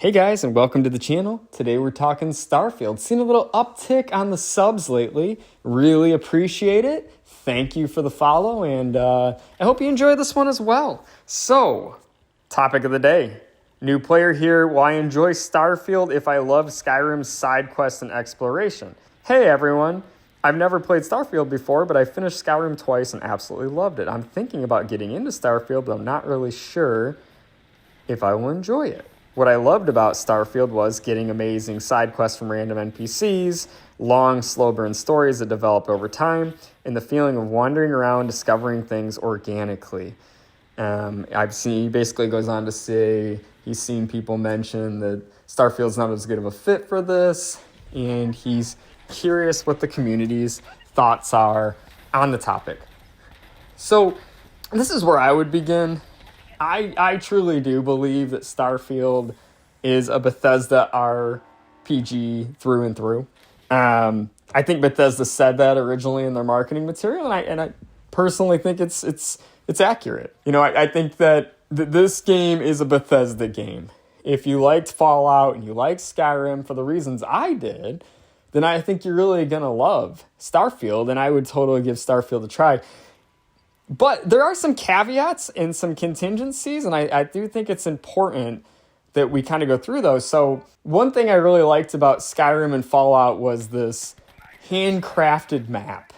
Hey guys, and welcome to the channel. Today we're talking Starfield. Seen a little uptick on the subs lately. Really appreciate it. Thank you for the follow, and I hope you enjoy this one as well. So, topic of the day. New player here, will I enjoy Starfield if I love Skyrim's side quests and exploration? Hey everyone, I've never played Starfield before, but I finished Skyrim twice and absolutely loved it. I'm thinking about getting into Starfield, but I'm not really sure if I will enjoy it. What I loved about Starfield was getting amazing side quests from random NPCs, long, slow burn stories that develop over time, and the feeling of wandering around, discovering things organically. He basically goes on to say he's seen people mention that Starfield's not as good of a fit for this, and he's curious what the community's thoughts are on the topic. So this is where I would begin. I truly do believe that Starfield is a Bethesda RPG through and through. I think Bethesda said that originally in their marketing material, and I personally think it's accurate. You know, I think that this game is a Bethesda game. If you liked Fallout and you liked Skyrim for the reasons I did, then I think you're really gonna love Starfield, and I would totally give Starfield a try. But there are some caveats and some contingencies, and I do think it's important that we kind of go through those. So one thing I really liked about Skyrim and Fallout was this handcrafted map,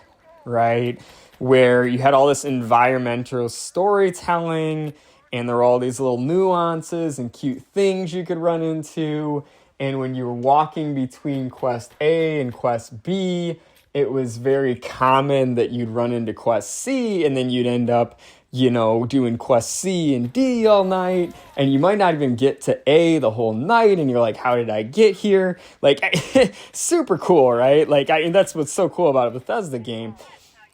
right? Where you had all this environmental storytelling, and there were all these little nuances and cute things you could run into. And when you were walking between Quest A and Quest B, it was very common that you'd run into Quest C, and then you'd end up, doing Quest C and D all night, and you might not even get to A the whole night, and you're like, how did I get here? Super cool, right? That's what's so cool about a Bethesda game.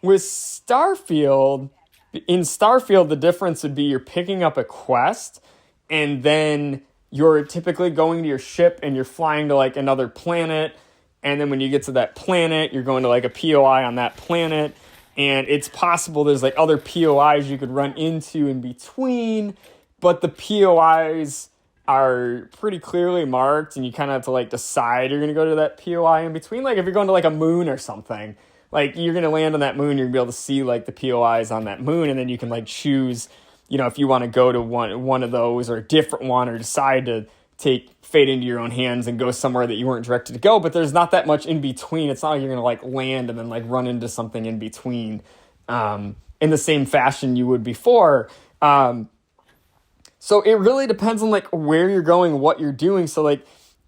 With Starfield, the difference would be you're picking up a quest, and then you're typically going to your ship, and you're flying to, another planet. And then when you get to that planet, you're going to a POI on that planet. And it's possible there's other POIs you could run into in between. But the POIs are pretty clearly marked. And you kind of have to decide you're going to go to that POI in between. If you're going to a moon or something, you're going to land on that moon, you're going to be able to see the POIs on that moon. And then you can choose, if you want to go to one of those or a different one, or decide to take fate into your own hands and go somewhere that you weren't directed to go. But there's not that much in between. It's not like you're going to land and then run into something in between in the same fashion you would before. So it really depends on where you're going, what you're doing. So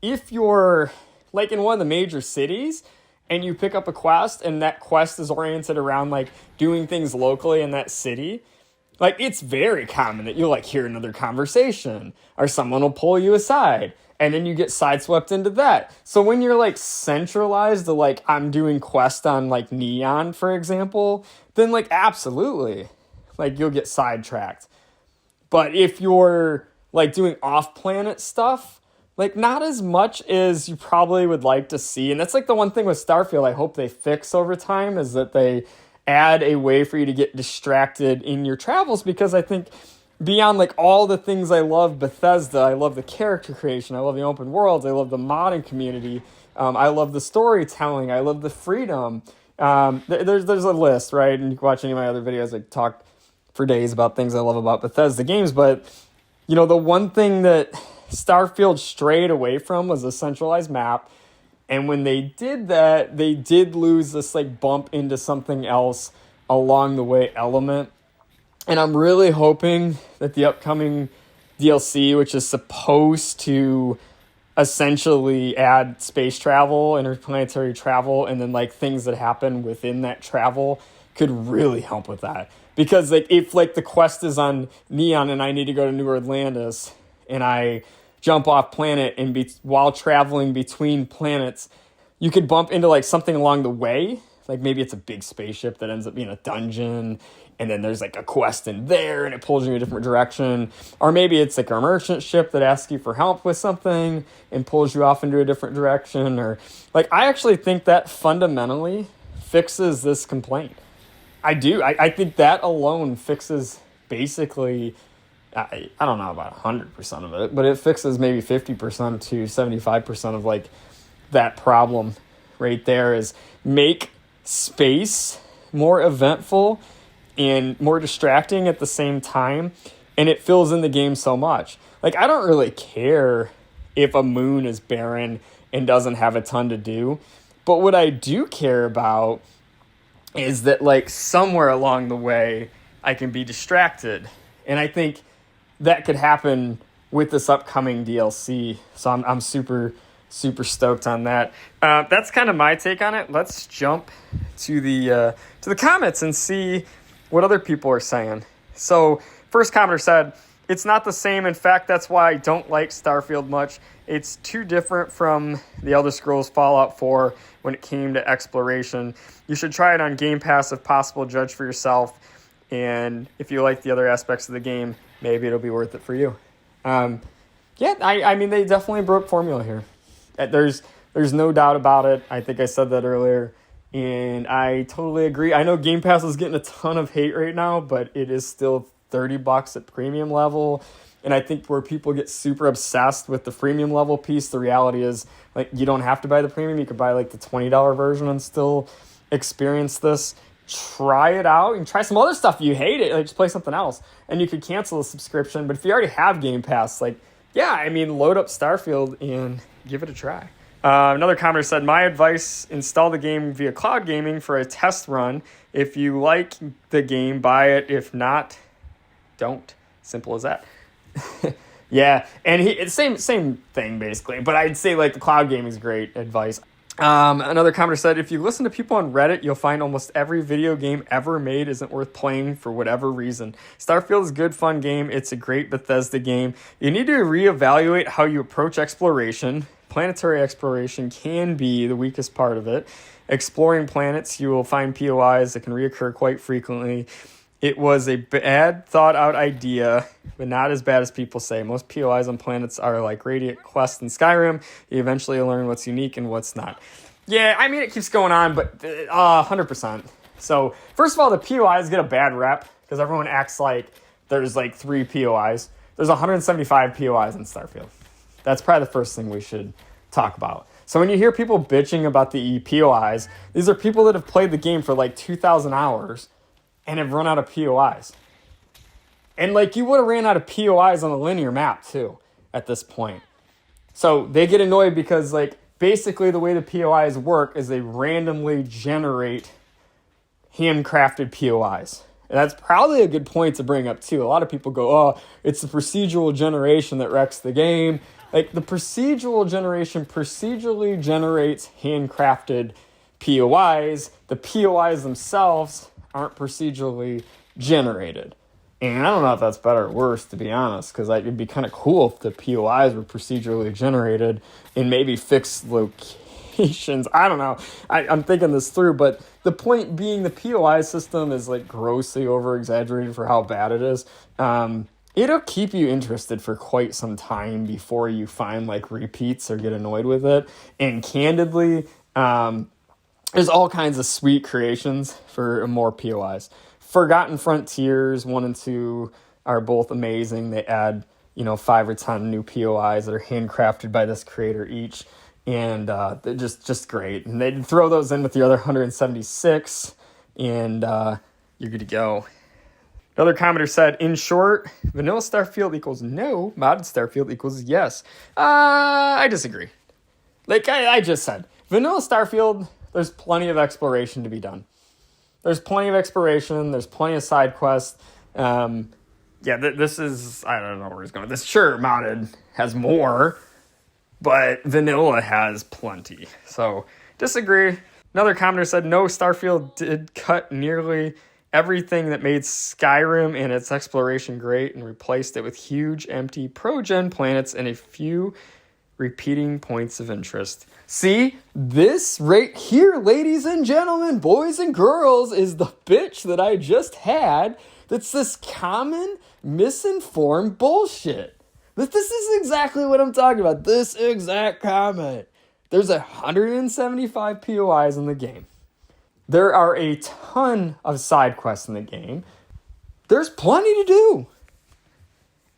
if you're in one of the major cities and you pick up a quest, and that quest is oriented around doing things locally in that city, it's very common that you'll hear another conversation, or someone will pull you aside, and then you get sideswept into that. So when you're centralized to I'm doing quest on Neon, for example, then absolutely you'll get sidetracked. But if you're doing off-planet stuff, not as much as you probably would like to see. And that's the one thing with Starfield I hope they fix over time, is that they add a way for you to get distracted in your travels, because I think beyond all the things I love Bethesda, I love the character creation, I love the open worlds, I love the modding community, I love the storytelling, I love the freedom. There's a list, right? And you can watch any of my other videos. I talk for days about things I love about Bethesda games, but the one thing that Starfield strayed away from was a centralized map. And when they did that, they did lose this bump into something else along the way element. And I'm really hoping that the upcoming DLC, which is supposed to essentially add space travel, interplanetary travel, and then things that happen within that travel, could really help with that. Because if the quest is on Neon and I need to go to New Atlantis, and I jump off planet, and while traveling between planets, you could bump into something along the way. Maybe it's a big spaceship that ends up being a dungeon, and then there's a quest in there and it pulls you in a different direction. Or maybe it's a merchant ship that asks you for help with something and pulls you off into a different direction. Or I actually think that fundamentally fixes this complaint. I do. I think that alone fixes basically I don't know about 100% of it, but it fixes maybe 50% to 75% of like that problem right there. Is make space more eventful and more distracting at the same time, and it fills in the game so much. Like, I don't really care if a moon is barren and doesn't have a ton to do, but what I do care about is that, like, somewhere along the way I can be distracted, and I think that could happen with this upcoming DLC. So I'm super stoked on that. That's kind of my take on it. Let's jump to the comments and see what other people are saying. So first commenter said, "It's not the same. In fact, that's why I don't like Starfield much. It's too different from the Elder Scrolls Fallout 4 when it came to exploration. You should try it on Game Pass if possible, judge for yourself. And if you like the other aspects of the game, maybe it'll be worth it for you." I mean, they definitely broke formula here. There's no doubt about it. I think I said that earlier, and I totally agree. I know Game Pass is getting a ton of hate right now, but it is still $30 at premium level. And I think where people get super obsessed with the freemium level piece, the reality is, like, you don't have to buy the premium. You could buy like the $20 version and still experience this. Try it out and try some other stuff. If you hate it, like, just play something else, and you could cancel the subscription. But if you already have Game Pass, like, yeah, I mean, load up Starfield and give it a try. Another commenter said, "My advice, install the game via cloud gaming for a test run. If you like the game, buy it. If not, don't. Simple as that." Yeah, and it's same thing basically, but I'd say like the cloud gaming is great advice. Another commenter said, "If you listen to people on Reddit, you'll find almost every video game ever made isn't worth playing for whatever reason. Starfield is a good, fun game. It's a great Bethesda game. You need to reevaluate how you approach exploration. Planetary exploration can be the weakest part of it. Exploring planets, you will find POIs that can reoccur quite frequently. It was a bad thought-out idea, but not as bad as people say. Most POIs on planets are like Radiant Quest and Skyrim. You eventually learn what's unique and what's not." Yeah, I mean, it keeps going on, but 100%. So, first of all, the POIs get a bad rep because everyone acts like there's like 3 POIs. There's 175 POIs in Starfield. That's probably the first thing we should talk about. So when you hear people bitching about the POIs, these are people that have played the game for like 2,000 hours and have run out of POIs. And like, you would have ran out of POIs on a linear map too at this point. So they get annoyed because, like, basically the way the POIs work is they randomly generate handcrafted POIs. And that's probably a good point to bring up too. A lot of people go, "Oh, it's the procedural generation that wrecks the game." Like, the procedural generation procedurally generates handcrafted POIs. The POIs themselves aren't procedurally generated. And I don't know if that's better or worse, to be honest, because it'd be kind of cool if the POIs were procedurally generated and maybe fixed locations. I don't know. I'm thinking this through, but the point being, the POI system is like grossly over-exaggerated for how bad it is. It'll keep you interested for quite some time before you find like repeats or get annoyed with it. And candidly, there's all kinds of sweet creations for more POIs. Forgotten Frontiers 1 and 2 are both amazing. They add, 5 or 10 new POIs that are handcrafted by this creator each. And they're just great. And they throw those in with the other 176, and you're good to go. Another commenter said, "In short, vanilla Starfield equals no, modded Starfield equals yes." I disagree. Like I just said, vanilla Starfield, there's plenty of exploration to be done. There's plenty of exploration. There's plenty of side quests. This is, I don't know where it's going. This, sure, modded has more, but vanilla has plenty. So, disagree. Another commenter said, "No, Starfield did cut nearly everything that made Skyrim and its exploration great and replaced it with huge, empty, pro-gen planets and a few repeating points of interest." See, this right here, ladies and gentlemen, boys and girls, is the bitch that I just had. That's this common, misinformed bullshit. This is exactly what I'm talking about. This exact comment. There's 175 POIs in the game. There are a ton of side quests in the game. There's plenty to do.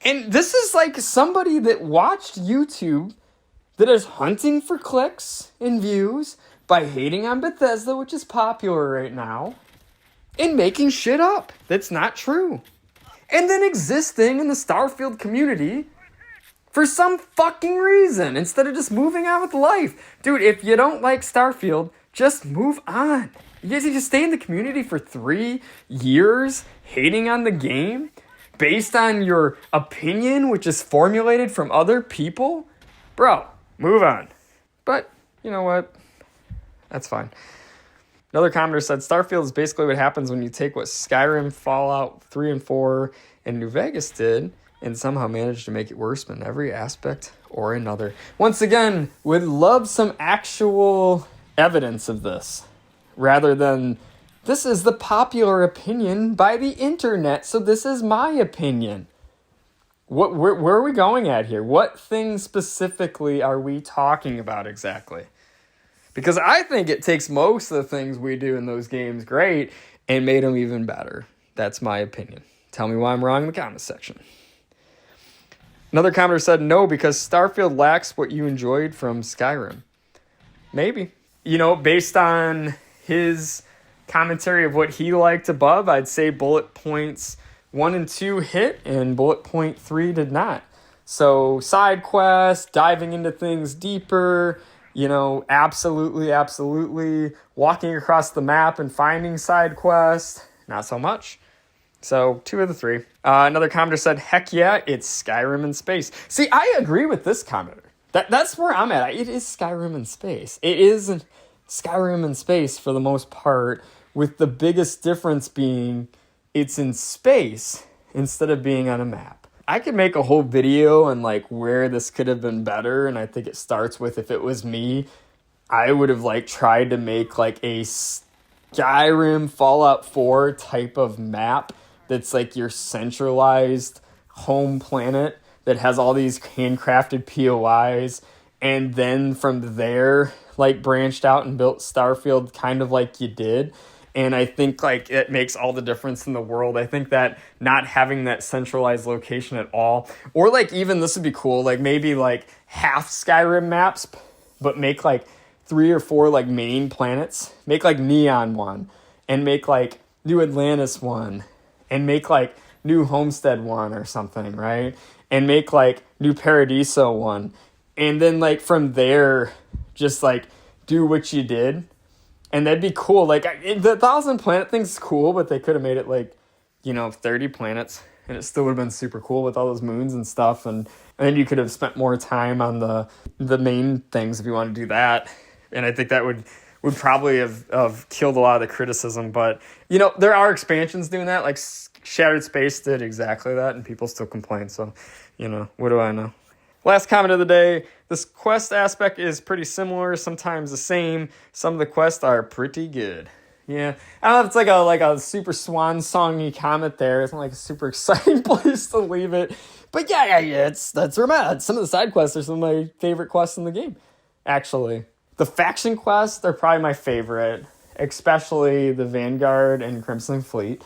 And this is like somebody that watched YouTube that is hunting for clicks and views by hating on Bethesda, which is popular right now, and making shit up that's not true. And then existing in the Starfield community for some fucking reason instead of just moving on with life. Dude, if you don't like Starfield, just move on. You guys need to stay in the community for 3 years hating on the game based on your opinion, which is formulated from other people? Bro, move on. But, you know what? That's fine. Another commenter said, Starfield is basically what happens when you take what Skyrim, Fallout 3 and 4, and New Vegas did and somehow manage to make it worse in every aspect or another. Once again, would love some actual evidence of this rather than this is the popular opinion by the internet, so this is my opinion. Where are we going at here? What thing specifically are we talking about exactly? Because I think it takes most of the things we do in those games great and made them even better. That's my opinion. Tell me why I'm wrong in the comment section. Another commenter said, no, because Starfield lacks what you enjoyed from Skyrim. Maybe. You know, based on his commentary of what he liked above, I'd say bullet points 1 and 2 hit and bullet point 3 did not. So side quests, diving into things deeper, you know, absolutely walking across the map and finding side quests, not so much. So 2 of the 3. Another commenter said, heck yeah, it's Skyrim in space. See, I agree with this commenter. That's where I'm at. It is Skyrim in space. It is Skyrim in space for the most part, with the biggest difference being it's in space instead of being on a map. I could make a whole video on like where this could have been better, and I think it starts with, if it was me, I would have like tried to make like a Skyrim Fallout 4 type of map that's like your centralized home planet that has all these handcrafted POIs, and then from there like branched out and built Starfield kind of like you did. And I think like it makes all the difference in the world. I think that not having that centralized location at all, or like even this would be cool, like maybe like half Skyrim maps, but make like 3 or 4 like main planets, make like Neon one, and make like New Atlantis one, and make like New Homestead one or something, right? And make like New Paradiso one. And then like from there, just like do what you did. And that'd be cool. Like the 1,000 planet thing's cool, but they could have made it like, you know, 30 planets, and it still would have been super cool with all those moons and stuff. And then you could have spent more time on the main things if you want to do that. And I think that would probably have killed a lot of the criticism. But, you know, there are expansions doing that. Like Shattered Space did exactly that, and people still complain. So, you know, what do I know? Last comment of the day, this quest aspect is pretty similar, sometimes the same. Some of the quests are pretty good. Yeah, I don't know if it's like a super swan songy comment there. It's not like a super exciting place to leave it. But yeah, that's where I'm at. Some of the side quests are some of my favorite quests in the game, actually. The faction quests are probably my favorite, especially the Vanguard and Crimson Fleet.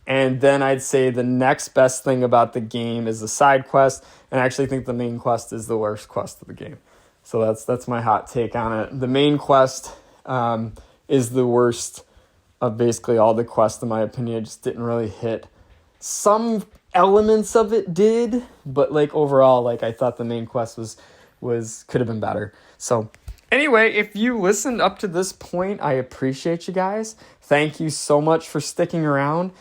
And then I'd say the next best thing about the game is the side quest, and I actually think the main quest is the worst quest of the game. So that's my hot take on it. The main quest is the worst of basically all the quests, in my opinion. It just didn't really hit. Some elements of it did, but like overall, like I thought the main quest was could have been better. So anyway, if you listened up to this point, I appreciate you guys. Thank you so much for sticking around.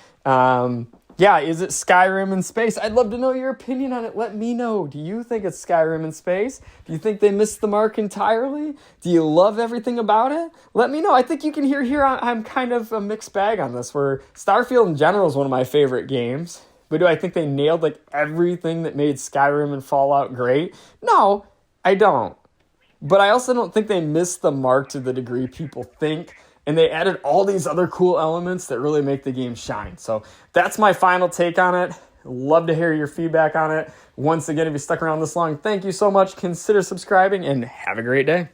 Yeah, is it Skyrim in space? I'd love to know your opinion on it. Let me know. Do you think it's Skyrim in space? Do you think they missed the mark entirely? Do you love everything about it? Let me know. I think you can hear here I'm kind of a mixed bag on this, where Starfield in general is one of my favorite games. But do I think they nailed like everything that made Skyrim and Fallout great? No, I don't. But I also don't think they missed the mark to the degree people think. And they added all these other cool elements that really make the game shine. So that's my final take on it. Love to hear your feedback on it. Once again, if you stuck around this long, thank you so much. Consider subscribing and have a great day.